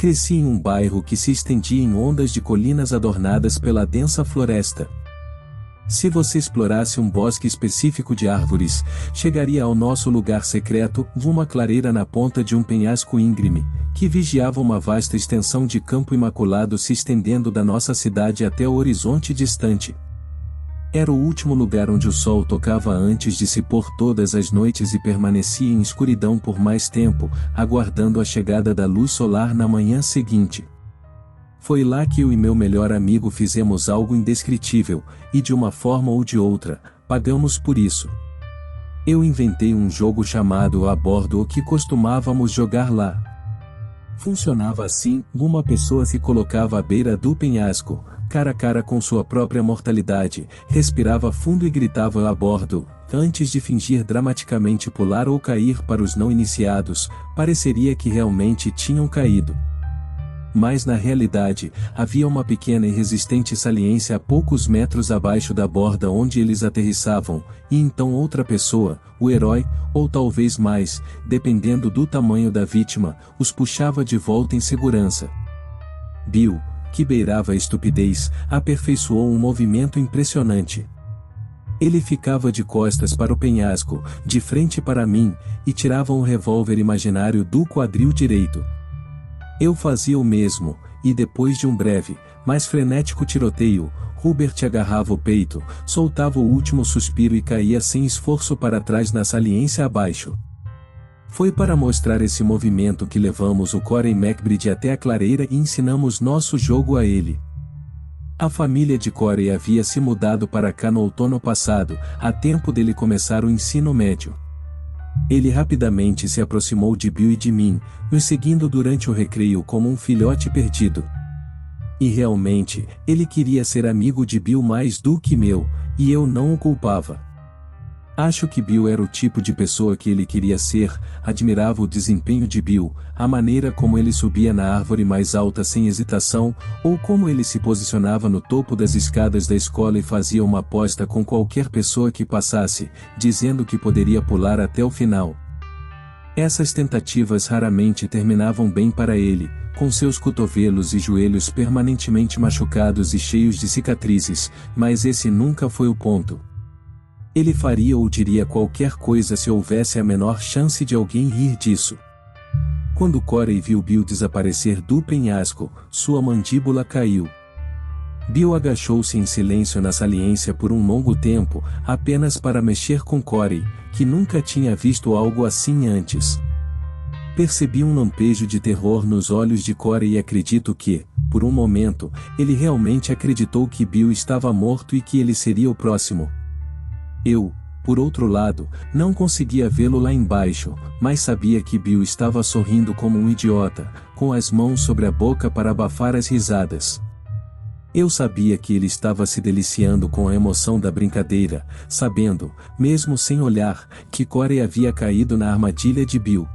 Cresci em um bairro que se estendia em ondas de colinas adornadas pela densa floresta. Se você explorasse um bosque específico de árvores, chegaria ao nosso lugar secreto, uma clareira na ponta de um penhasco íngreme, que vigiava uma vasta extensão de campo imaculado se estendendo da nossa cidade até o horizonte distante. Era o último lugar onde o sol tocava antes de se pôr todas as noites e permanecia em escuridão por mais tempo, aguardando a chegada da luz solar na manhã seguinte. Foi lá que eu e meu melhor amigo fizemos algo indescritível, e de uma forma ou de outra, pagamos por isso. Eu inventei um jogo chamado A Bordo que costumávamos jogar lá. Funcionava assim: uma pessoa se colocava à beira do penhasco, cara a cara com sua própria mortalidade, respirava fundo e gritava a bordo, antes de fingir dramaticamente pular ou cair. Para os não iniciados, pareceria que realmente tinham caído. Mas na realidade, havia uma pequena e resistente saliência a poucos metros abaixo da borda onde eles aterrissavam, e então outra pessoa, o herói, ou talvez mais, dependendo do tamanho da vítima, os puxava de volta em segurança. Bill, que beirava a estupidez, aperfeiçoou um movimento impressionante. Ele ficava de costas para o penhasco, de frente para mim, e tirava um revólver imaginário do quadril direito. Eu fazia o mesmo, e depois de um breve, mas frenético tiroteio, Hubert agarrava o peito, soltava o último suspiro e caía sem esforço para trás na saliência abaixo. Foi para mostrar esse movimento que levamos o Corey McBride até a clareira e ensinamos nosso jogo a ele. A família de Corey havia se mudado para cá no outono passado, a tempo dele começar o ensino médio. Ele rapidamente se aproximou de Bill e de mim, nos seguindo durante o recreio como um filhote perdido. E realmente, ele queria ser amigo de Bill mais do que meu, e eu não o culpava. Acho que Bill era o tipo de pessoa que ele queria ser, admirava o desempenho de Bill, a maneira como ele subia na árvore mais alta sem hesitação, ou como ele se posicionava no topo das escadas da escola e fazia uma aposta com qualquer pessoa que passasse, dizendo que poderia pular até o final. Essas tentativas raramente terminavam bem para ele, com seus cotovelos e joelhos permanentemente machucados e cheios de cicatrizes, mas esse nunca foi o ponto. Ele faria ou diria qualquer coisa se houvesse a menor chance de alguém rir disso. Quando Corey viu Bill desaparecer do penhasco, sua mandíbula caiu. Bill agachou-se em silêncio na saliência por um longo tempo, apenas para mexer com Corey, que nunca tinha visto algo assim antes. Percebi um lampejo de terror nos olhos de Corey e acredito que, por um momento, ele realmente acreditou que Bill estava morto e que ele seria o próximo. Eu, por outro lado, não conseguia vê-lo lá embaixo, mas sabia que Bill estava sorrindo como um idiota, com as mãos sobre a boca para abafar as risadas. Eu sabia que ele estava se deliciando com a emoção da brincadeira, sabendo, mesmo sem olhar, que Corey havia caído na armadilha de Bill.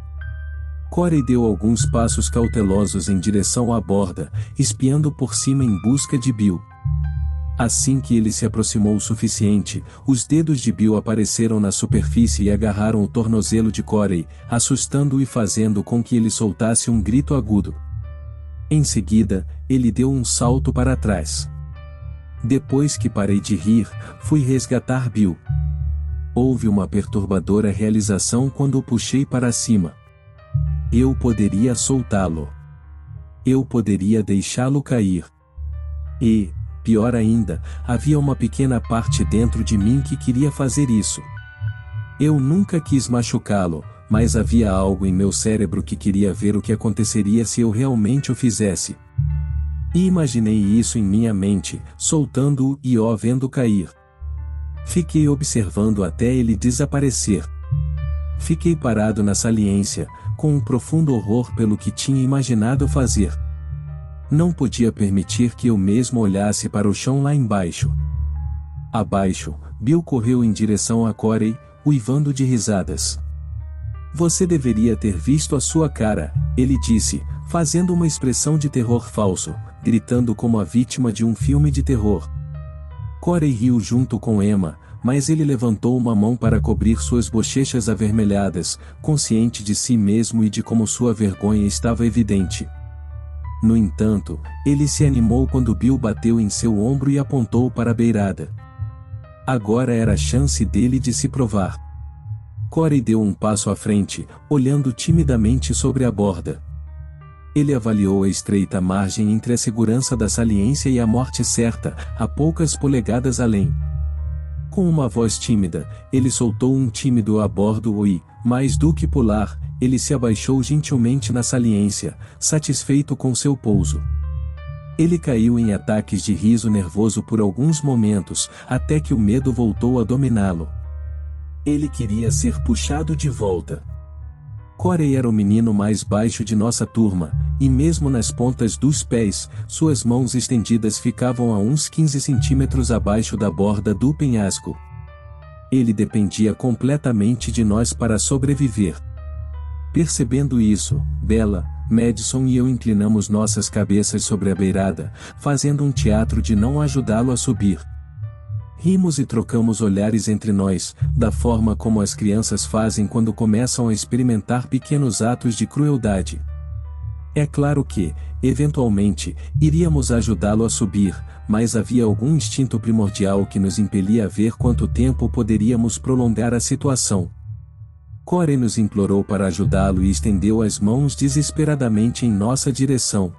Corey deu alguns passos cautelosos em direção à borda, espiando por cima em busca de Bill. Assim que ele se aproximou o suficiente, os dedos de Bill apareceram na superfície e agarraram o tornozelo de Corey, assustando-o e fazendo com que ele soltasse um grito agudo. Em seguida, ele deu um salto para trás. Depois que parei de rir, fui resgatar Bill. Houve uma perturbadora realização quando o puxei para cima. Eu poderia soltá-lo. Eu poderia deixá-lo cair. E, pior ainda, havia uma pequena parte dentro de mim que queria fazer isso. Eu nunca quis machucá-lo, mas havia algo em meu cérebro que queria ver o que aconteceria se eu realmente o fizesse. E imaginei isso em minha mente, soltando-o e o vendo cair. Fiquei observando até ele desaparecer. Fiquei parado na saliência, com um profundo horror pelo que tinha imaginado fazer. Não podia permitir que eu mesmo olhasse para o chão lá embaixo. Abaixo, Bill correu em direção a Corey, uivando de risadas. Você deveria ter visto a sua cara, ele disse, fazendo uma expressão de terror falso, gritando como a vítima de um filme de terror. Corey riu junto com Emma, mas ele levantou uma mão para cobrir suas bochechas avermelhadas, consciente de si mesmo e de como sua vergonha estava evidente. No entanto, ele se animou quando Bill bateu em seu ombro e apontou para a beirada. Agora era a chance dele de se provar. Corey deu um passo à frente, olhando timidamente sobre a borda. Ele avaliou a estreita margem entre a segurança da saliência e a morte certa, a poucas polegadas além. Com uma voz tímida, ele soltou um tímido a bordo e, mais do que pular, ele se abaixou gentilmente na saliência, satisfeito com seu pouso. Ele caiu em ataques de riso nervoso por alguns momentos, até que o medo voltou a dominá-lo. Ele queria ser puxado de volta. Corey era o menino mais baixo de nossa turma, e mesmo nas pontas dos pés, suas mãos estendidas ficavam a uns 15 centímetros abaixo da borda do penhasco. Ele dependia completamente de nós para sobreviver. Percebendo isso, Bella, Madison e eu inclinamos nossas cabeças sobre a beirada, fazendo um teatro de não ajudá-lo a subir. Rimos e trocamos olhares entre nós, da forma como as crianças fazem quando começam a experimentar pequenos atos de crueldade. É claro que, eventualmente, iríamos ajudá-lo a subir, mas havia algum instinto primordial que nos impelia a ver quanto tempo poderíamos prolongar a situação. Corey nos implorou para ajudá-lo e estendeu as mãos desesperadamente em nossa direção.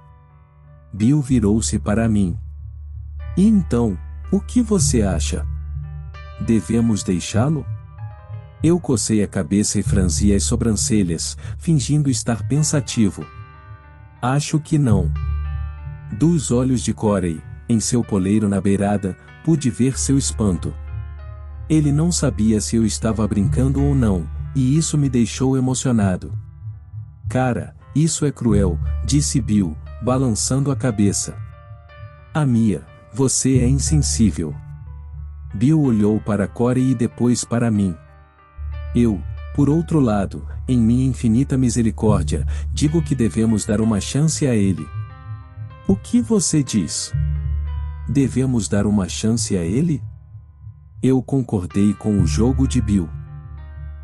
Bill virou-se para mim. E então, o que você acha? Devemos deixá-lo? Eu cocei a cabeça e franzi as sobrancelhas, fingindo estar pensativo. Acho que não. Dos olhos de Corey, em seu poleiro na beirada, pude ver seu espanto. Ele não sabia se eu estava brincando ou não, e isso me deixou emocionado. Cara, isso é cruel, disse Bill, balançando a cabeça. Mia, você é insensível. Bill olhou para Corey e depois para mim. Eu, por outro lado, em minha infinita misericórdia, digo que devemos dar uma chance a ele. O que você diz? Devemos dar uma chance a ele? Eu concordei com o jogo de Bill.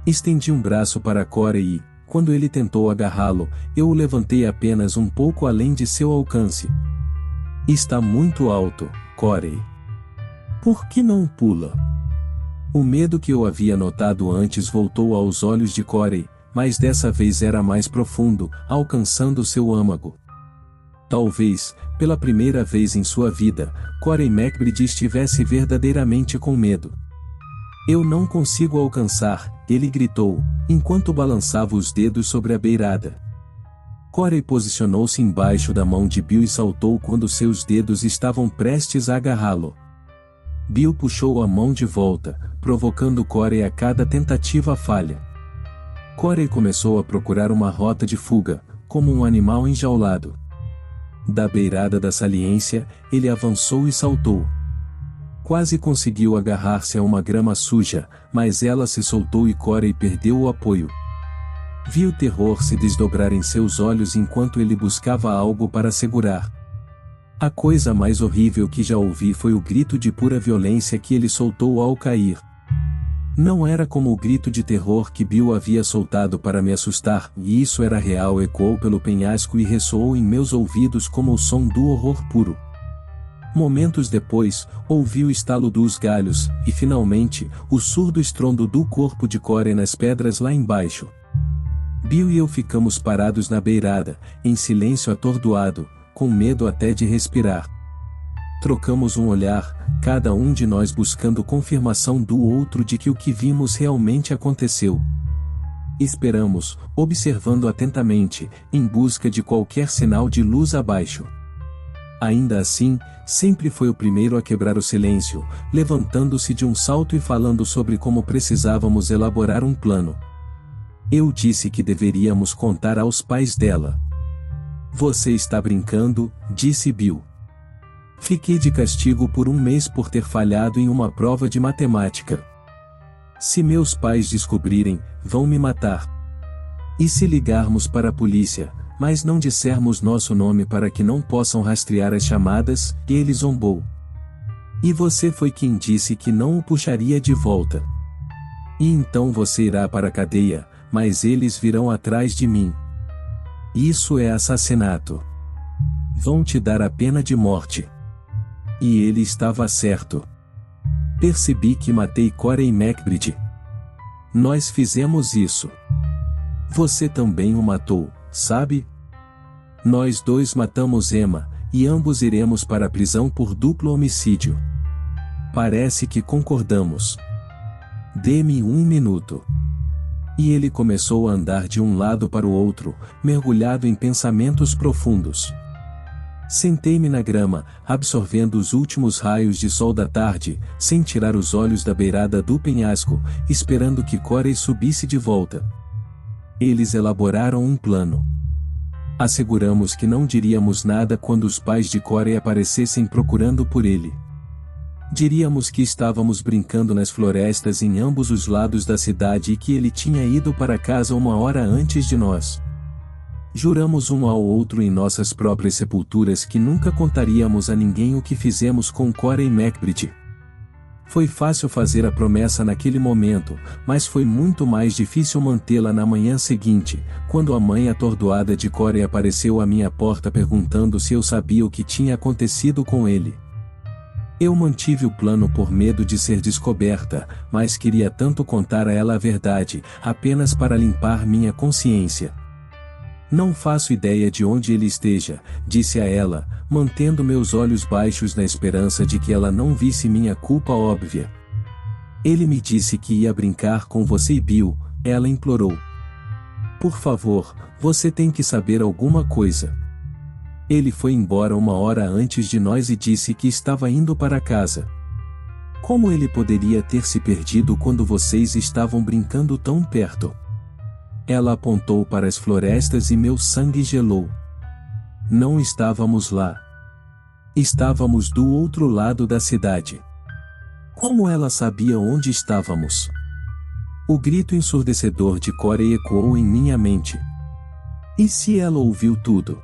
Estendi um braço para Corey e, quando ele tentou agarrá-lo, eu o levantei apenas um pouco além de seu alcance. Está muito alto, Corey. Por que não pula? O medo que eu havia notado antes voltou aos olhos de Corey, mas dessa vez era mais profundo, alcançando seu âmago. Talvez, pela primeira vez em sua vida, Corey McBride estivesse verdadeiramente com medo. Eu não consigo alcançar, ele gritou, enquanto balançava os dedos sobre a beirada. Corey posicionou-se embaixo da mão de Bill e saltou quando seus dedos estavam prestes a agarrá-lo. Bill puxou a mão de volta, provocando Corey a cada tentativa falha. Corey começou a procurar uma rota de fuga, como um animal enjaulado. Da beirada da saliência, ele avançou e saltou. Quase conseguiu agarrar-se a uma grama suja, mas ela se soltou e Corey perdeu o apoio. Vi o terror se desdobrar em seus olhos enquanto ele buscava algo para segurar. A coisa mais horrível que já ouvi foi o grito de pura violência que ele soltou ao cair. Não era como o grito de terror que Bill havia soltado para me assustar, e isso era real. Ecoou pelo penhasco e ressoou em meus ouvidos como o som do horror puro. Momentos depois, ouvi o estalo dos galhos, e finalmente, o surdo estrondo do corpo de Corey nas pedras lá embaixo. Bill e eu ficamos parados na beirada, em silêncio atordoado, com medo até de respirar. Trocamos um olhar, cada um de nós buscando confirmação do outro de que o que vimos realmente aconteceu. Esperamos, observando atentamente, em busca de qualquer sinal de luz abaixo. Ainda assim, sempre foi o primeiro a quebrar o silêncio, levantando-se de um salto e falando sobre como precisávamos elaborar um plano. Eu disse que deveríamos contar aos pais dela. Você está brincando, disse Bill. Fiquei de castigo por 1 mês por ter falhado em uma prova de matemática. Se meus pais descobrirem, vão me matar. E se ligarmos para a polícia, mas não dissermos nosso nome para que não possam rastrear as chamadas, ele zombou. E você foi quem disse que não o puxaria de volta. E então você irá para a cadeia, mas eles virão atrás de mim. Isso é assassinato. vão te dar a pena de morte. E ele estava certo. Percebi que matei Corey McBride. Nós fizemos isso. Você também o matou, sabe? Nós dois matamos Emma, e ambos iremos para a prisão por duplo homicídio. Parece que concordamos. Dê-me 1 minuto. E ele começou a andar de um lado para o outro, mergulhado em pensamentos profundos. Sentei-me na grama, absorvendo os últimos raios de sol da tarde, sem tirar os olhos da beirada do penhasco, esperando que Corey subisse de volta. Eles elaboraram um plano. Asseguramos que não diríamos nada quando os pais de Corey aparecessem procurando por ele. Diríamos que estávamos brincando nas florestas em ambos os lados da cidade e que ele tinha ido para casa 1 hora antes de nós. Juramos um ao outro em nossas próprias sepulturas que nunca contaríamos a ninguém o que fizemos com Corey McBride. Foi fácil fazer a promessa naquele momento, mas foi muito mais difícil mantê-la na manhã seguinte, quando a mãe atordoada de Corey apareceu à minha porta perguntando se eu sabia o que tinha acontecido com ele. Eu mantive o plano por medo de ser descoberta, mas queria tanto contar a ela a verdade, apenas para limpar minha consciência. Não faço ideia de onde ele esteja, disse a ela, mantendo meus olhos baixos na esperança de que ela não visse minha culpa óbvia. Ele me disse que ia brincar com você e Bill, ela implorou. Por favor, você tem que saber alguma coisa. Ele foi embora 1 hora antes de nós e disse que estava indo para casa. Como ele poderia ter se perdido quando vocês estavam brincando tão perto? Ela apontou para as florestas e meu sangue gelou. Não estávamos lá. Estávamos do outro lado da cidade. Como ela sabia onde estávamos? O grito ensurdecedor de Corey ecoou em minha mente. E se ela ouviu tudo?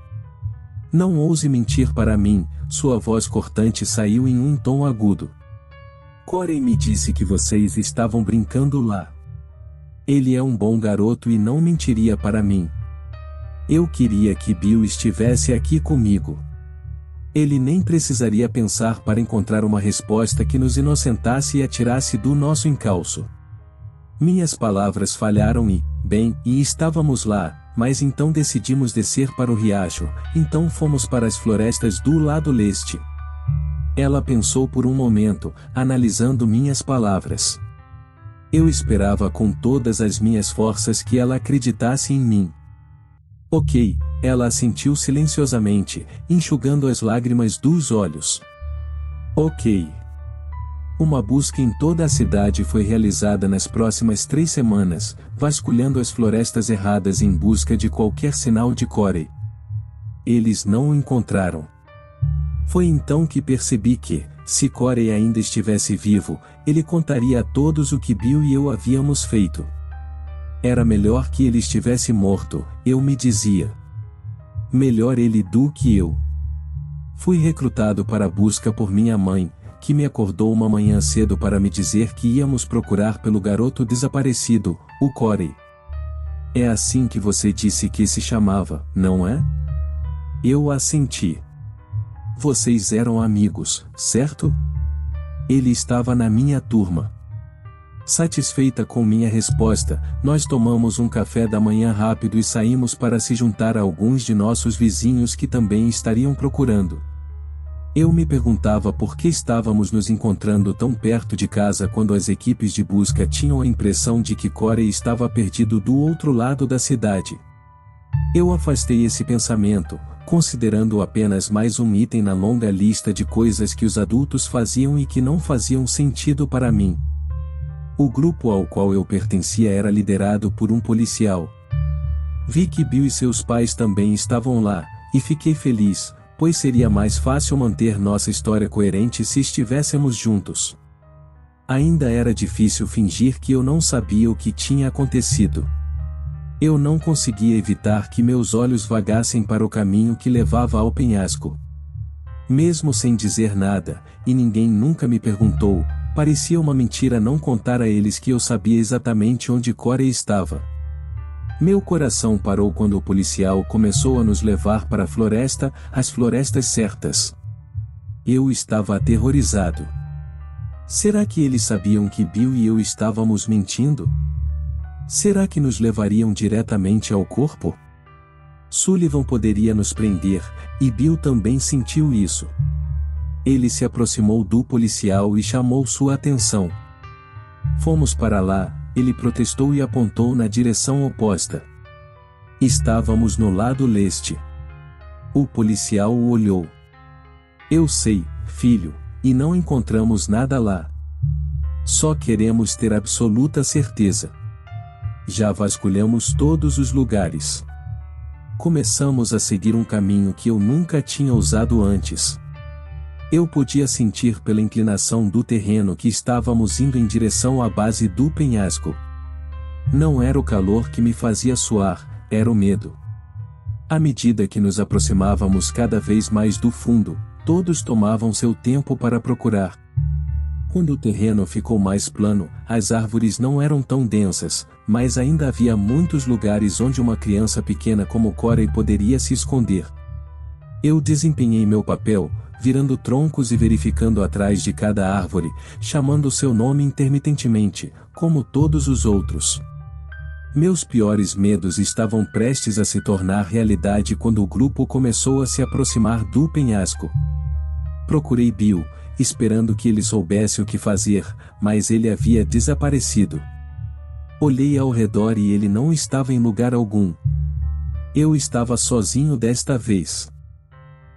Não ouse mentir para mim, sua voz cortante saiu em um tom agudo. Corey me disse que vocês estavam brincando lá. Ele é um bom garoto e não mentiria para mim. Eu queria que Bill estivesse aqui comigo. Ele nem precisaria pensar para encontrar uma resposta que nos inocentasse e a tirasse do nosso encalço. Minhas palavras falharam e, bem, estávamos lá, mas então decidimos descer para o riacho, então fomos para as florestas do lado leste. Ela pensou por um momento, analisando minhas palavras. Eu esperava com todas as minhas forças que ela acreditasse em mim. Ok, ela assentiu silenciosamente, enxugando as lágrimas dos olhos. Ok. Uma busca em toda a cidade foi realizada nas próximas 3 semanas, vasculhando as florestas erradas em busca de qualquer sinal de Corey. Eles não o encontraram. Foi então que percebi que, se Corey ainda estivesse vivo, ele contaria a todos o que Bill e eu havíamos feito. Era melhor que ele estivesse morto, eu me dizia. Melhor ele do que eu. Fui recrutado para a busca por minha mãe, que me acordou uma manhã cedo para me dizer que íamos procurar pelo garoto desaparecido, o Corey. É assim que você disse que se chamava, não é? Eu assenti. Vocês eram amigos, certo? Ele estava na minha turma. Satisfeita com minha resposta, nós tomamos um café da manhã rápido e saímos para se juntar a alguns de nossos vizinhos que também estariam procurando. Eu me perguntava por que estávamos nos encontrando tão perto de casa quando as equipes de busca tinham a impressão de que Corey estava perdido do outro lado da cidade. Eu afastei esse pensamento, considerando-o apenas mais um item na longa lista de coisas que os adultos faziam e que não faziam sentido para mim. O grupo ao qual eu pertencia era liderado por um policial. Vi que Bill e seus pais também estavam lá, e fiquei feliz, pois seria mais fácil manter nossa história coerente se estivéssemos juntos. Ainda era difícil fingir que eu não sabia o que tinha acontecido. Eu não conseguia evitar que meus olhos vagassem para o caminho que levava ao penhasco. Mesmo sem dizer nada, e ninguém nunca me perguntou, parecia uma mentira não contar a eles que eu sabia exatamente onde Corey estava. Meu coração parou quando o policial começou a nos levar para a floresta, as florestas certas. Eu estava aterrorizado. Será que eles sabiam que Bill e eu estávamos mentindo? Será que nos levariam diretamente ao corpo? Sullivan poderia nos prender, e Bill também sentiu isso. Ele se aproximou do policial e chamou sua atenção. Fomos para lá, ele protestou e apontou na direção oposta. Estávamos no lado leste. O policial o olhou. Eu sei, filho, e não encontramos nada lá. Só queremos ter absoluta certeza. Já vasculhamos todos os lugares. Começamos a seguir um caminho que eu nunca tinha usado antes. Eu podia sentir pela inclinação do terreno que estávamos indo em direção à base do penhasco. Não era o calor que me fazia suar, era o medo. À medida que nos aproximávamos cada vez mais do fundo, todos tomavam seu tempo para procurar. Quando o terreno ficou mais plano, as árvores não eram tão densas, mas ainda havia muitos lugares onde uma criança pequena como Corey poderia se esconder. Eu desempenhei meu papel, virando troncos e verificando atrás de cada árvore, chamando seu nome intermitentemente, como todos os outros. Meus piores medos estavam prestes a se tornar realidade quando o grupo começou a se aproximar do penhasco. Procurei Bill, esperando que ele soubesse o que fazer, mas ele havia desaparecido. Olhei ao redor e ele não estava em lugar algum. Eu estava sozinho desta vez.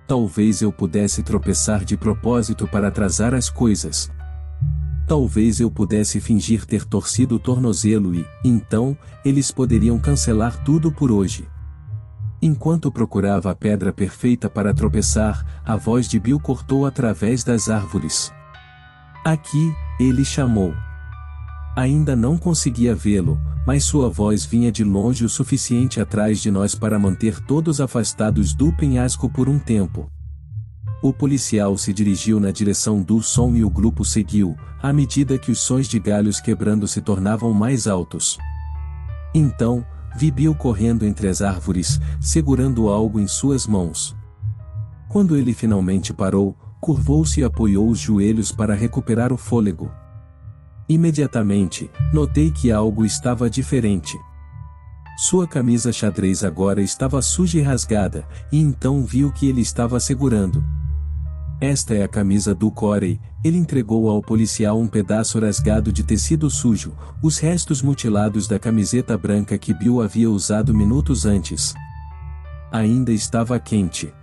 Talvez eu pudesse tropeçar de propósito para atrasar as coisas. Talvez eu pudesse fingir ter torcido o tornozelo e, então, eles poderiam cancelar tudo por hoje. Enquanto procurava a pedra perfeita para tropeçar, a voz de Bill cortou através das árvores. Aqui, ele chamou. Ainda não conseguia vê-lo, mas sua voz vinha de longe o suficiente atrás de nós para manter todos afastados do penhasco por um tempo. O policial se dirigiu na direção do som e o grupo seguiu, à medida que os sons de galhos quebrando se tornavam mais altos. Então, vi Bill correndo entre as árvores, segurando algo em suas mãos. Quando ele finalmente parou, curvou-se e apoiou os joelhos para recuperar o fôlego. Imediatamente, notei que algo estava diferente. Sua camisa xadrez agora estava suja e rasgada, e então vi o que ele estava segurando. Esta é a camisa do Corey. Ele entregou ao policial um pedaço rasgado de tecido sujo, os restos mutilados da camiseta branca que Bill havia usado minutos antes. Ainda estava quente.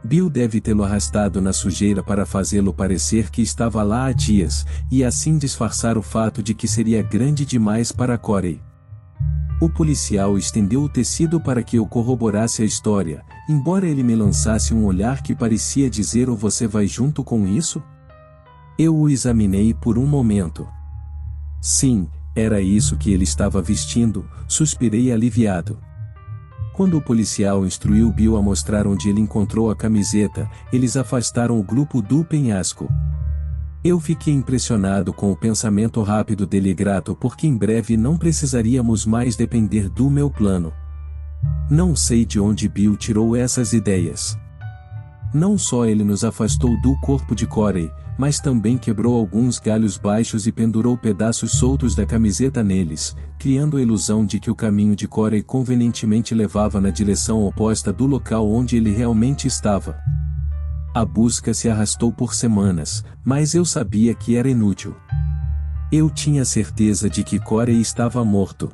Bill deve tê-lo arrastado na sujeira para fazê-lo parecer que estava lá há dias, e assim disfarçar o fato de que seria grande demais para Corey. O policial estendeu o tecido para que eu corroborasse a história, embora ele me lançasse um olhar que parecia dizer: ou você vai junto com isso? Eu o examinei por um momento. Sim, era isso que ele estava vestindo, suspirei aliviado. Quando o policial instruiu Bill a mostrar onde ele encontrou a camiseta, eles afastaram o grupo do penhasco. Eu fiquei impressionado com o pensamento rápido dele e grato porque em breve não precisaríamos mais depender do meu plano. Não sei de onde Bill tirou essas ideias. Não só ele nos afastou do corpo de Corey, mas também quebrou alguns galhos baixos e pendurou pedaços soltos da camiseta neles, criando a ilusão de que o caminho de Corey convenientemente levava na direção oposta do local onde ele realmente estava. A busca se arrastou por semanas, mas eu sabia que era inútil. Eu tinha certeza de que Corey estava morto.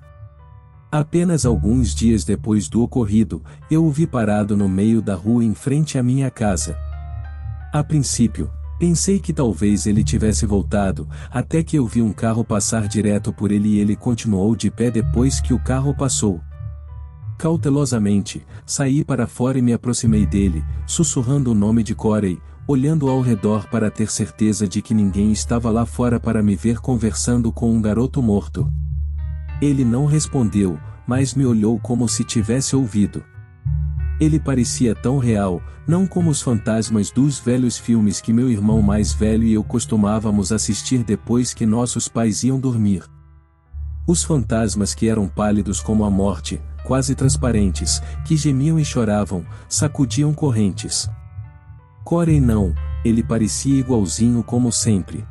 Apenas alguns dias depois do ocorrido, eu o vi parado no meio da rua em frente à minha casa. A princípio, pensei que talvez ele tivesse voltado, até que eu vi um carro passar direto por ele e ele continuou de pé depois que o carro passou. Cautelosamente, saí para fora e me aproximei dele, sussurrando o nome de Corey, olhando ao redor para ter certeza de que ninguém estava lá fora para me ver conversando com um garoto morto. Ele não respondeu, mas me olhou como se tivesse ouvido. Ele parecia tão real, não como os fantasmas dos velhos filmes que meu irmão mais velho e eu costumávamos assistir depois que nossos pais iam dormir. Os fantasmas que eram pálidos como a morte, quase transparentes, que gemiam e choravam, sacudiam correntes. Corey não, ele parecia igualzinho como sempre.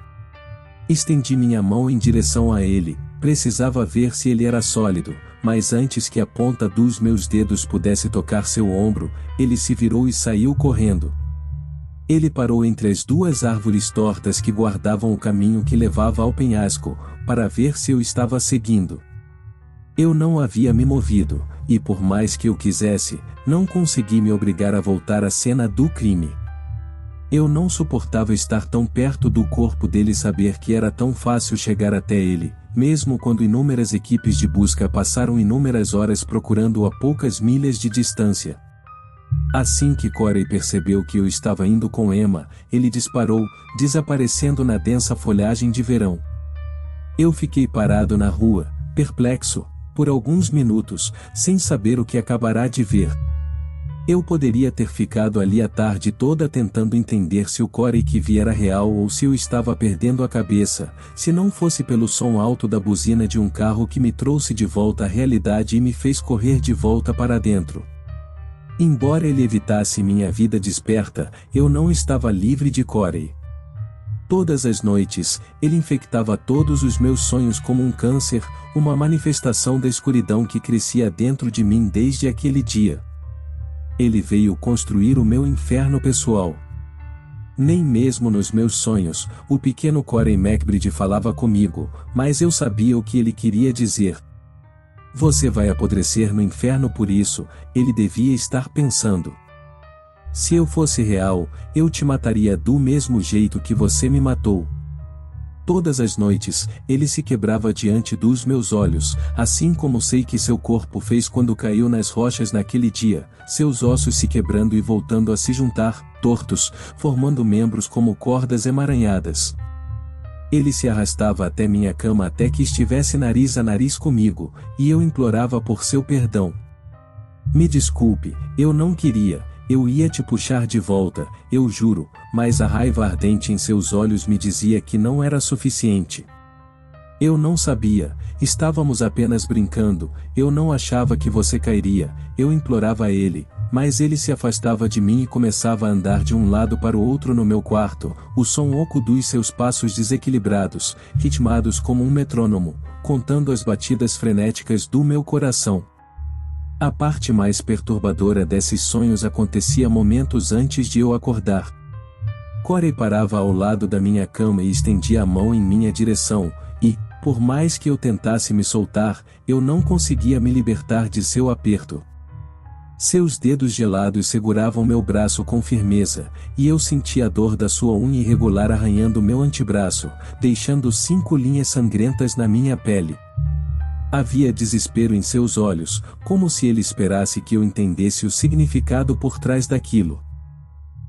Estendi minha mão em direção a ele, precisava ver se ele era sólido, mas antes que a ponta dos meus dedos pudesse tocar seu ombro, ele se virou e saiu correndo. Ele parou entre as duas árvores tortas que guardavam o caminho que levava ao penhasco, para ver se eu estava seguindo. Eu não havia me movido, e por mais que eu quisesse, não consegui me obrigar a voltar à cena do crime. Eu não suportava estar tão perto do corpo dele e saber que era tão fácil chegar até ele, mesmo quando inúmeras equipes de busca passaram inúmeras horas procurando-o a poucas milhas de distância. Assim que Corey percebeu que eu estava indo com Emma, ele disparou, desaparecendo na densa folhagem de verão. Eu fiquei parado na rua, perplexo, por alguns minutos, sem saber o que acabará de ver. Eu poderia ter ficado ali a tarde toda tentando entender se o Corey que vi era real ou se eu estava perdendo a cabeça, se não fosse pelo som alto da buzina de um carro que me trouxe de volta à realidade e me fez correr de volta para dentro. Embora ele evitasse minha vida desperta, eu não estava livre de Corey. Todas as noites, ele infectava todos os meus sonhos como um câncer, uma manifestação da escuridão que crescia dentro de mim desde aquele dia. Ele veio construir o meu inferno pessoal. Nem mesmo nos meus sonhos, o pequeno Corey McBride falava comigo, mas eu sabia o que ele queria dizer. Você vai apodrecer no inferno por isso, ele devia estar pensando. Se eu fosse real, eu te mataria do mesmo jeito que você me matou. Todas as noites, ele se quebrava diante dos meus olhos, assim como sei que seu corpo fez quando caiu nas rochas naquele dia, seus ossos se quebrando e voltando a se juntar, tortos, formando membros como cordas emaranhadas. Ele se arrastava até minha cama até que estivesse nariz a nariz comigo, e eu implorava por seu perdão. Me desculpe, eu não queria. Eu ia te puxar de volta, eu juro, mas a raiva ardente em seus olhos me dizia que não era suficiente. Eu não sabia, estávamos apenas brincando, eu não achava que você cairia, eu implorava a ele, mas ele se afastava de mim e começava a andar de um lado para o outro no meu quarto, o som oco dos seus passos desequilibrados, ritmados como um metrônomo, contando as batidas frenéticas do meu coração. A parte mais perturbadora desses sonhos acontecia momentos antes de eu acordar. Corey parava ao lado da minha cama e estendia a mão em minha direção, e, por mais que eu tentasse me soltar, eu não conseguia me libertar de seu aperto. Seus dedos gelados seguravam meu braço com firmeza, e eu sentia a dor da sua unha irregular arranhando meu antebraço, deixando 5 linhas sangrentas na minha pele. Havia desespero em seus olhos, como se ele esperasse que eu entendesse o significado por trás daquilo.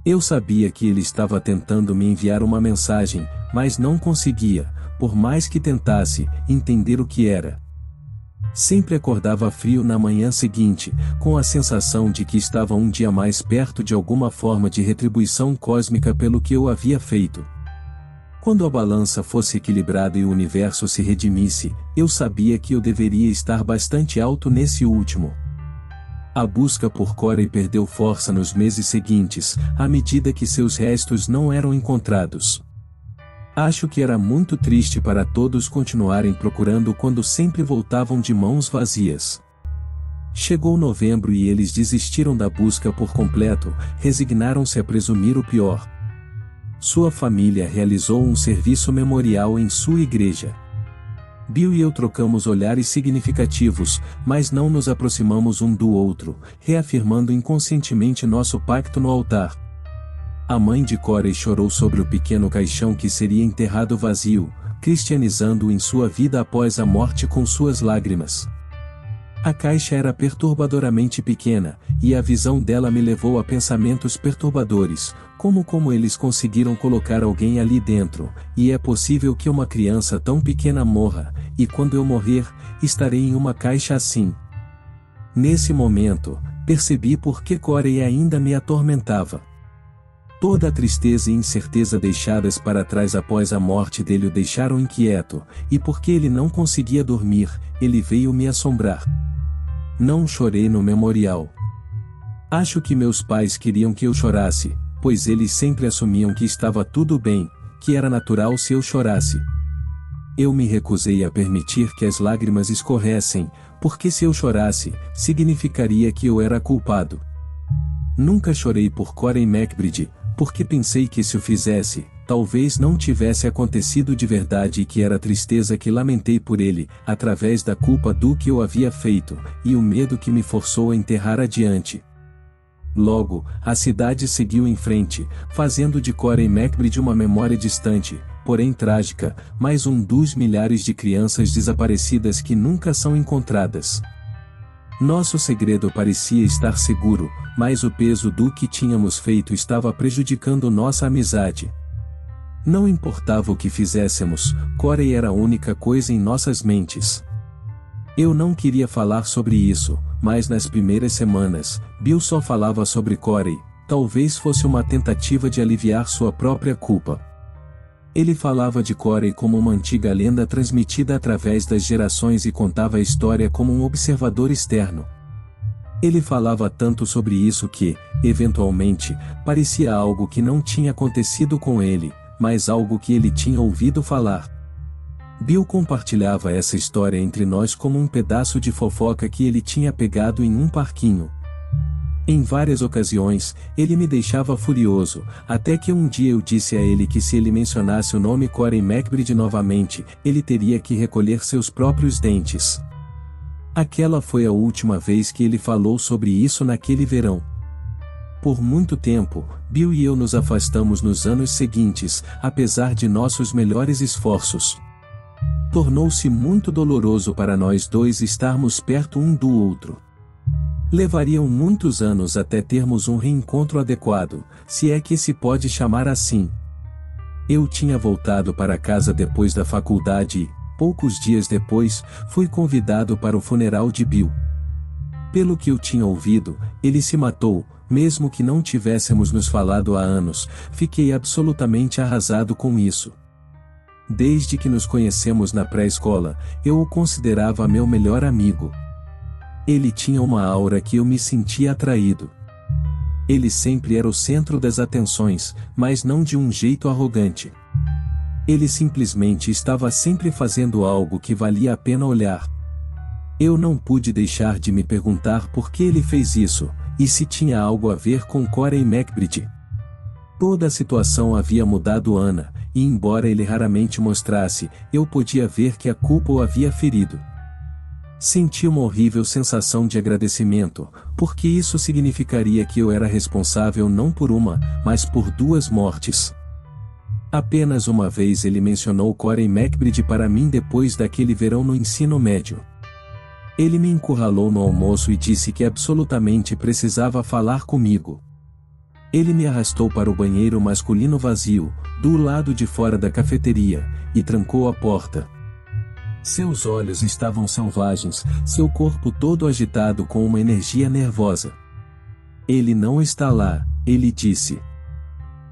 Eu sabia que ele estava tentando me enviar uma mensagem, mas não conseguia, por mais que tentasse, entender o que era. Sempre acordava frio na manhã seguinte, com a sensação de que estava um dia mais perto de alguma forma de retribuição cósmica pelo que eu havia feito. Quando a balança fosse equilibrada e o universo se redimisse, eu sabia que eu deveria estar bastante alto nesse último. A busca por Corey perdeu força nos meses seguintes, à medida que seus restos não eram encontrados. Acho que era muito triste para todos continuarem procurando quando sempre voltavam de mãos vazias. Chegou novembro e eles desistiram da busca por completo, resignaram-se a presumir o pior. Sua família realizou um serviço memorial em sua igreja. Bill e eu trocamos olhares significativos, mas não nos aproximamos um do outro, reafirmando inconscientemente nosso pacto no altar. A mãe de Corey chorou sobre o pequeno caixão que seria enterrado vazio, cristianizando-o em sua vida após a morte com suas lágrimas. A caixa era perturbadoramente pequena, e a visão dela me levou a pensamentos perturbadores, como eles conseguiram colocar alguém ali dentro, e é possível que uma criança tão pequena morra, e quando eu morrer, estarei em uma caixa assim. Nesse momento, percebi por que Corey ainda me atormentava. Toda a tristeza e incerteza deixadas para trás após a morte dele o deixaram inquieto, e porque ele não conseguia dormir, ele veio me assombrar. Não chorei no memorial. Acho que meus pais queriam que eu chorasse, pois eles sempre assumiam que estava tudo bem, que era natural se eu chorasse. Eu me recusei a permitir que as lágrimas escorressem, porque se eu chorasse, significaria que eu era culpado. Nunca chorei por Corey McBride, porque pensei que se o fizesse, talvez não tivesse acontecido de verdade e que era a tristeza que lamentei por ele, através da culpa do que eu havia feito, e o medo que me forçou a enterrar adiante. Logo, a cidade seguiu em frente, fazendo de Corey McBride uma memória distante, porém trágica, mais um dos milhares de crianças desaparecidas que nunca são encontradas. Nosso segredo parecia estar seguro, mas o peso do que tínhamos feito estava prejudicando nossa amizade. Não importava o que fizéssemos, Corey era a única coisa em nossas mentes. Eu não queria falar sobre isso, mas nas primeiras semanas, Bill só falava sobre Corey, talvez fosse uma tentativa de aliviar sua própria culpa. Ele falava de Corey como uma antiga lenda transmitida através das gerações e contava a história como um observador externo. Ele falava tanto sobre isso que, eventualmente, parecia algo que não tinha acontecido com ele, mas algo que ele tinha ouvido falar. Bill compartilhava essa história entre nós como um pedaço de fofoca que ele tinha pegado em um parquinho. Em várias ocasiões, ele me deixava furioso, até que um dia eu disse a ele que se ele mencionasse o nome Corey McBride novamente, ele teria que recolher seus próprios dentes. Aquela foi a última vez que ele falou sobre isso naquele verão. Por muito tempo, Bill e eu nos afastamos nos anos seguintes, apesar de nossos melhores esforços. Tornou-se muito doloroso para nós dois estarmos perto um do outro. Levariam muitos anos até termos um reencontro adequado, se é que se pode chamar assim. Eu tinha voltado para casa depois da faculdade e, poucos dias depois, fui convidado para o funeral de Bill. Pelo que eu tinha ouvido, ele se matou, mesmo que não tivéssemos nos falado há anos. Fiquei absolutamente arrasado com isso. Desde que nos conhecemos na pré-escola, eu o considerava meu melhor amigo. Ele tinha uma aura que eu me sentia atraído. Ele sempre era o centro das atenções, mas não de um jeito arrogante. Ele simplesmente estava sempre fazendo algo que valia a pena olhar. Eu não pude deixar de me perguntar por que ele fez isso, e se tinha algo a ver com Corey McBride. Toda a situação havia mudado Anna, e embora ele raramente mostrasse, eu podia ver que a culpa o havia ferido. Senti uma horrível sensação de agradecimento, porque isso significaria que eu era responsável não por uma, mas por duas mortes. Apenas uma vez ele mencionou Corey McBride para mim depois daquele verão no ensino médio. Ele me encurralou no almoço e disse que absolutamente precisava falar comigo. Ele me arrastou para o banheiro masculino vazio, do lado de fora da cafeteria, e trancou a porta. Seus olhos estavam selvagens, seu corpo todo agitado com uma energia nervosa. Ele não está lá, ele disse.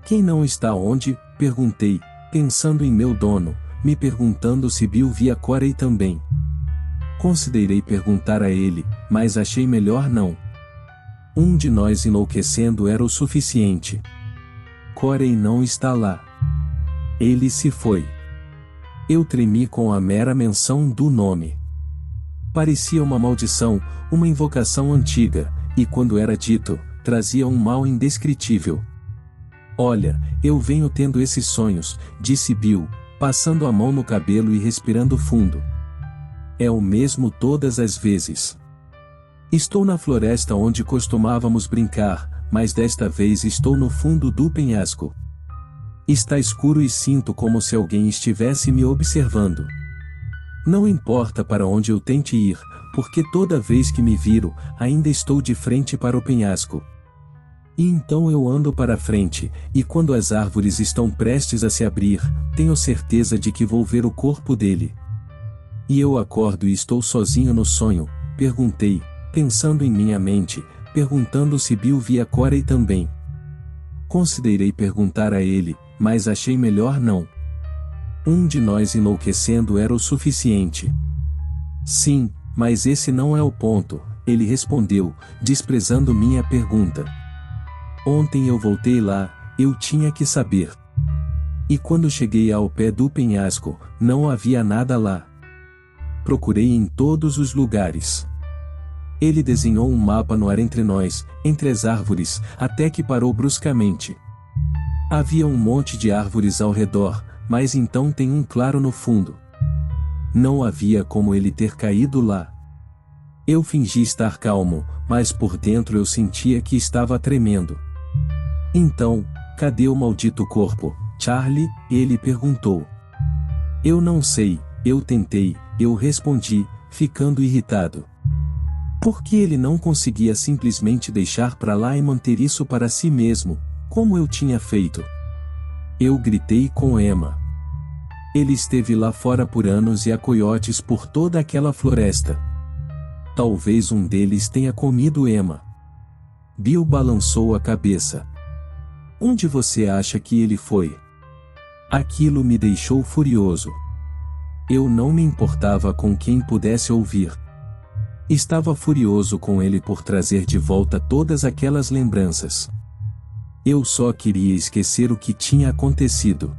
Quem não está onde? Perguntei, pensando em meu dono, me perguntando se Bill via Corey também. Considerei perguntar a ele, mas achei melhor não. Um de nós enlouquecendo era o suficiente. Corey não está lá. Ele se foi. Eu tremi com a mera menção do nome. Parecia uma maldição, uma invocação antiga, e quando era dito, trazia um mal indescritível. Olha, eu venho tendo esses sonhos, disse Bill, passando a mão no cabelo e respirando fundo. É o mesmo todas as vezes. Estou na floresta onde costumávamos brincar, mas desta vez estou no fundo do penhasco. Está escuro e sinto como se alguém estivesse me observando. Não importa para onde eu tente ir, porque toda vez que me viro, ainda estou de frente para o penhasco. E então eu ando para frente, e quando as árvores estão prestes a se abrir, tenho certeza de que vou ver o corpo dele. E eu acordo e estou sozinho no sonho, perguntei, pensando em minha mente, perguntando se Bill via Corey também. Considerei perguntar a ele, mas achei melhor não. Um de nós enlouquecendo era o suficiente. Sim, mas esse não é o ponto, ele respondeu, desprezando minha pergunta. Ontem eu voltei lá, eu tinha que saber. E quando cheguei ao pé do penhasco, não havia nada lá. Procurei em todos os lugares. Ele desenhou um mapa no ar entre nós, entre as árvores, até que parou bruscamente. Havia um monte de árvores ao redor, mas então tem um claro no fundo. Não havia como ele ter caído lá. Eu fingi estar calmo, mas por dentro eu sentia que estava tremendo. Então, cadê o maldito corpo, Charlie? Ele perguntou. Eu não sei, eu tentei, eu respondi, ficando irritado. Por que ele não conseguia simplesmente deixar para lá e manter isso para si mesmo, como eu tinha feito? Eu gritei com Emma. Ele esteve lá fora por anos e há coiotes por toda aquela floresta. Talvez um deles tenha comido Emma. Bill balançou a cabeça. Onde você acha que ele foi? Aquilo me deixou furioso. Eu não me importava com quem pudesse ouvir. Estava furioso com ele por trazer de volta todas aquelas lembranças. Eu só queria esquecer o que tinha acontecido.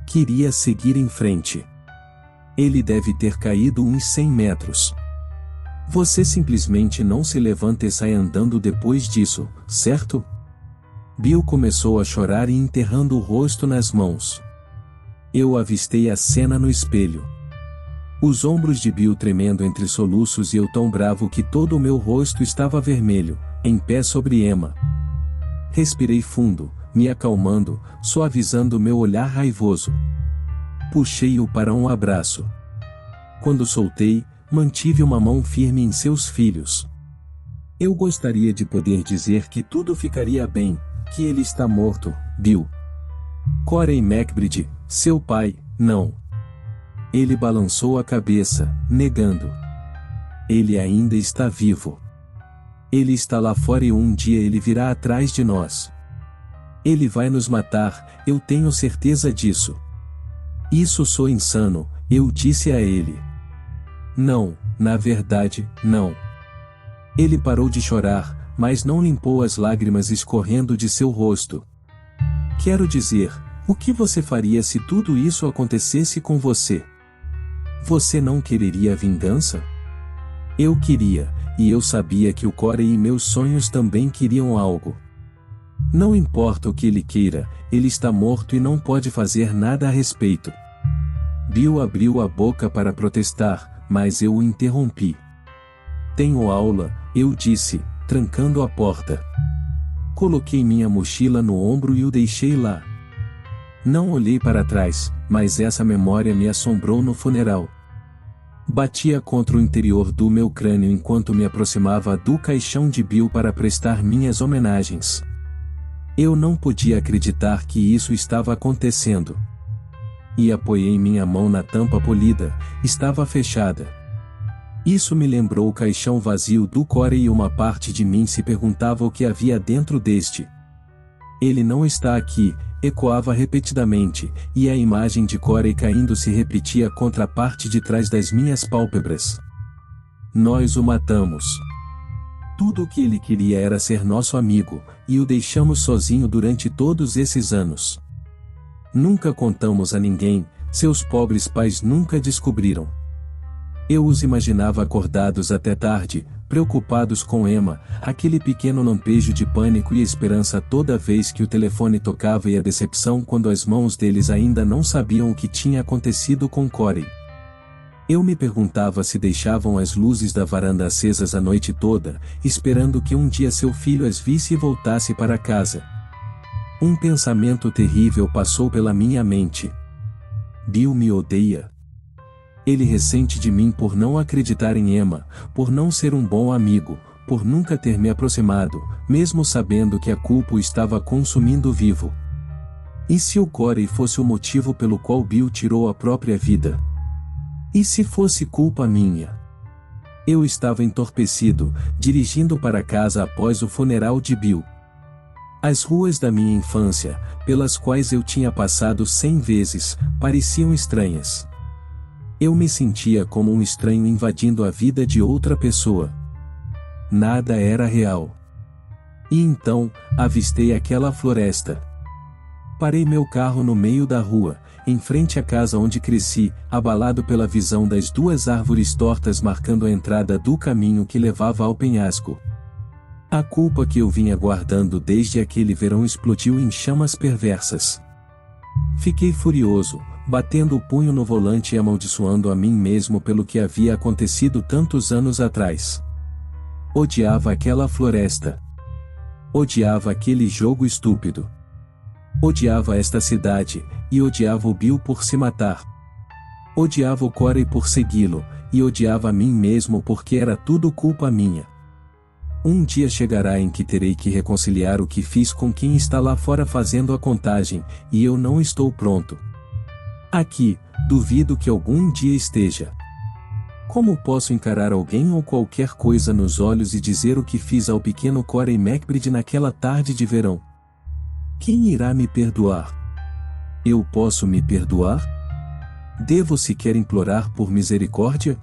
Queria seguir em frente. Ele deve ter caído uns 100 metros. Você simplesmente não se levanta e sai andando depois disso, certo? Bill começou a chorar e enterrando o rosto nas mãos. Eu avistei a cena no espelho. Os ombros de Bill tremendo entre soluços e eu tão bravo que todo o meu rosto estava vermelho, em pé sobre Emma. Respirei fundo, me acalmando, suavizando meu olhar raivoso. Puxei-o para um abraço. Quando soltei, mantive uma mão firme em seus filhos. Eu gostaria de poder dizer que tudo ficaria bem, que ele está morto, Bill. Corey McBride, seu pai, não. Ele balançou a cabeça, negando. Ele ainda está vivo. Ele está lá fora e um dia ele virá atrás de nós. Ele vai nos matar, eu tenho certeza disso. Isso sou insano, eu disse a ele. Não, na verdade, não. Ele parou de chorar, mas não limpou as lágrimas escorrendo de seu rosto. Quero dizer, o que você faria se tudo isso acontecesse com você? Você não quereria vingança? Eu queria, e eu sabia que o Corey e meus sonhos também queriam algo. Não importa o que ele queira, ele está morto e não pode fazer nada a respeito. Bill abriu a boca para protestar, mas eu o interrompi. Tenho aula, eu disse, trancando a porta. Coloquei minha mochila no ombro e o deixei lá. Não olhei para trás, mas essa memória me assombrou no funeral. Batia contra o interior do meu crânio enquanto me aproximava do caixão de Bill para prestar minhas homenagens. Eu não podia acreditar que isso estava acontecendo. E apoiei minha mão na tampa polida, estava fechada. Isso me lembrou o caixão vazio do Corey e uma parte de mim se perguntava o que havia dentro deste. Ele não está aqui, ecoava repetidamente, e a imagem de Corey caindo se repetia contra a parte de trás das minhas pálpebras. Nós o matamos. Tudo o que ele queria era ser nosso amigo, e o deixamos sozinho durante todos esses anos. Nunca contamos a ninguém, seus pobres pais nunca descobriram. Eu os imaginava acordados até tarde, preocupados com Emma, aquele pequeno lampejo de pânico e esperança toda vez que o telefone tocava e a decepção quando as mãos deles ainda não sabiam o que tinha acontecido com Corey. Eu me perguntava se deixavam as luzes da varanda acesas a noite toda, esperando que um dia seu filho as visse e voltasse para casa. Um pensamento terrível passou pela minha mente. Bill me odeia. Ele ressente de mim por não acreditar em Emma, por não ser um bom amigo, por nunca ter me aproximado, mesmo sabendo que a culpa o estava consumindo vivo. E se o Corey fosse o motivo pelo qual Bill tirou a própria vida? E se fosse culpa minha? Eu estava entorpecido, dirigindo para casa após o funeral de Bill. As ruas da minha infância, pelas quais eu tinha passado 100 vezes, pareciam estranhas. Eu me sentia como um estranho invadindo a vida de outra pessoa. Nada era real. E então, avistei aquela floresta. Parei meu carro no meio da rua, em frente à casa onde cresci, abalado pela visão das duas árvores tortas marcando a entrada do caminho que levava ao penhasco. A culpa que eu vinha guardando desde aquele verão explodiu em chamas perversas. Fiquei furioso, batendo o punho no volante e amaldiçoando a mim mesmo pelo que havia acontecido tantos anos atrás. Odiava aquela floresta. Odiava aquele jogo estúpido. Odiava esta cidade, e odiava o Bill por se matar. Odiava o Corey por segui-lo, e odiava a mim mesmo porque era tudo culpa minha. Um dia chegará em que terei que reconciliar o que fiz com quem está lá fora fazendo a contagem, e eu não estou pronto. Aqui, duvido que algum dia esteja. Como posso encarar alguém ou qualquer coisa nos olhos e dizer o que fiz ao pequeno Corey McBride naquela tarde de verão? Quem irá me perdoar? Eu posso me perdoar? Devo sequer implorar por misericórdia?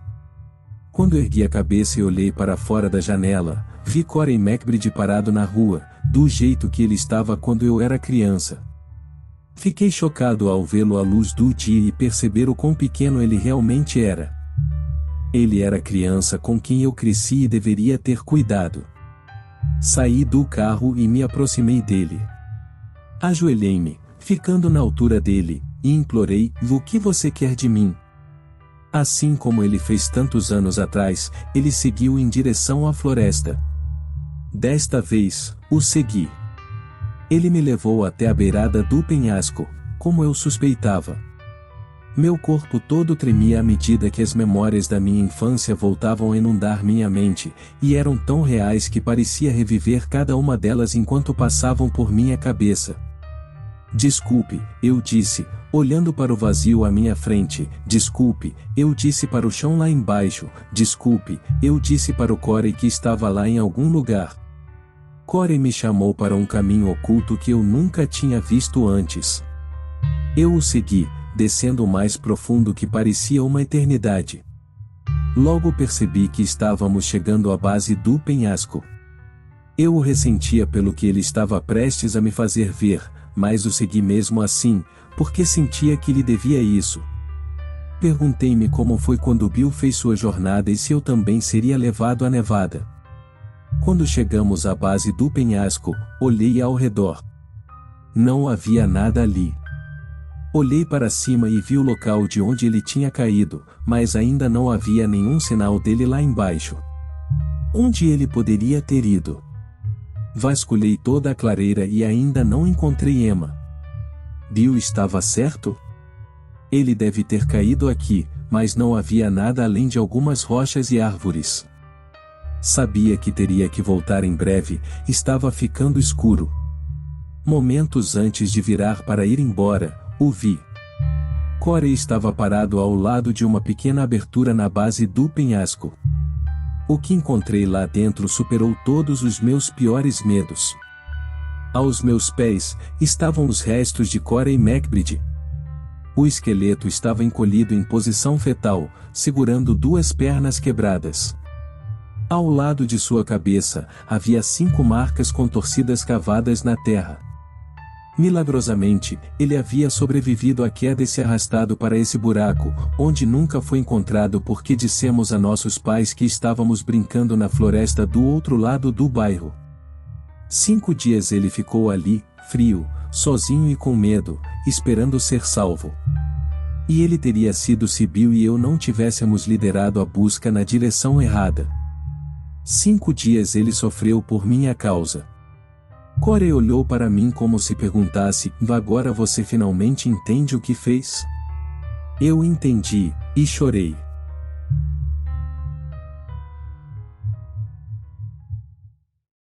Quando ergui a cabeça e olhei para fora da janela, vi Corey McBride parado na rua, do jeito que ele estava quando eu era criança. Fiquei chocado ao vê-lo à luz do dia e perceber o quão pequeno ele realmente era. Ele era a criança com quem eu cresci e deveria ter cuidado. Saí do carro e me aproximei dele. Ajoelhei-me, ficando na altura dele, e implorei: "O que você quer de mim?" Assim como ele fez tantos anos atrás, ele seguiu em direção à floresta. Desta vez, o segui. Ele me levou até a beirada do penhasco, como eu suspeitava. Meu corpo todo tremia à medida que as memórias da minha infância voltavam a inundar minha mente, e eram tão reais que parecia reviver cada uma delas enquanto passavam por minha cabeça. "Desculpe", eu disse, olhando para o vazio à minha frente. "Desculpe", eu disse para o chão lá embaixo. "Desculpe", eu disse para o Corey que estava lá em algum lugar. Corey me chamou para um caminho oculto que eu nunca tinha visto antes. Eu o segui, descendo o mais profundo que parecia uma eternidade. Logo percebi que estávamos chegando à base do penhasco. Eu o ressentia pelo que ele estava prestes a me fazer ver, mas o segui mesmo assim, porque sentia que lhe devia isso. Perguntei-me como foi quando Bill fez sua jornada e se eu também seria levado à Nevada. Quando chegamos à base do penhasco, olhei ao redor. Não havia nada ali. Olhei para cima e vi o local de onde ele tinha caído, mas ainda não havia nenhum sinal dele lá embaixo. Onde ele poderia ter ido? Vasculhei toda a clareira e ainda não encontrei Emma. Bill estava certo? Ele deve ter caído aqui, mas não havia nada além de algumas rochas e árvores. Sabia que teria que voltar em breve, estava ficando escuro. Momentos antes de virar para ir embora, o vi. Corey estava parado ao lado de uma pequena abertura na base do penhasco. O que encontrei lá dentro superou todos os meus piores medos. Aos meus pés, estavam os restos de Corey McBride. O esqueleto estava encolhido em posição fetal, segurando duas pernas quebradas. Ao lado de sua cabeça, havia 5 marcas contorcidas cavadas na terra. Milagrosamente, ele havia sobrevivido à queda e se arrastado para esse buraco, onde nunca foi encontrado porque dissemos a nossos pais que estávamos brincando na floresta do outro lado do bairro. 5 dias ele ficou ali, frio, sozinho e com medo, esperando ser salvo. E ele teria sido se Bill e eu não tivéssemos liderado a busca na direção errada. 5 dias ele sofreu por minha causa. Corey olhou para mim como se perguntasse: "Agora você finalmente entende o que fez?" Eu entendi, e chorei.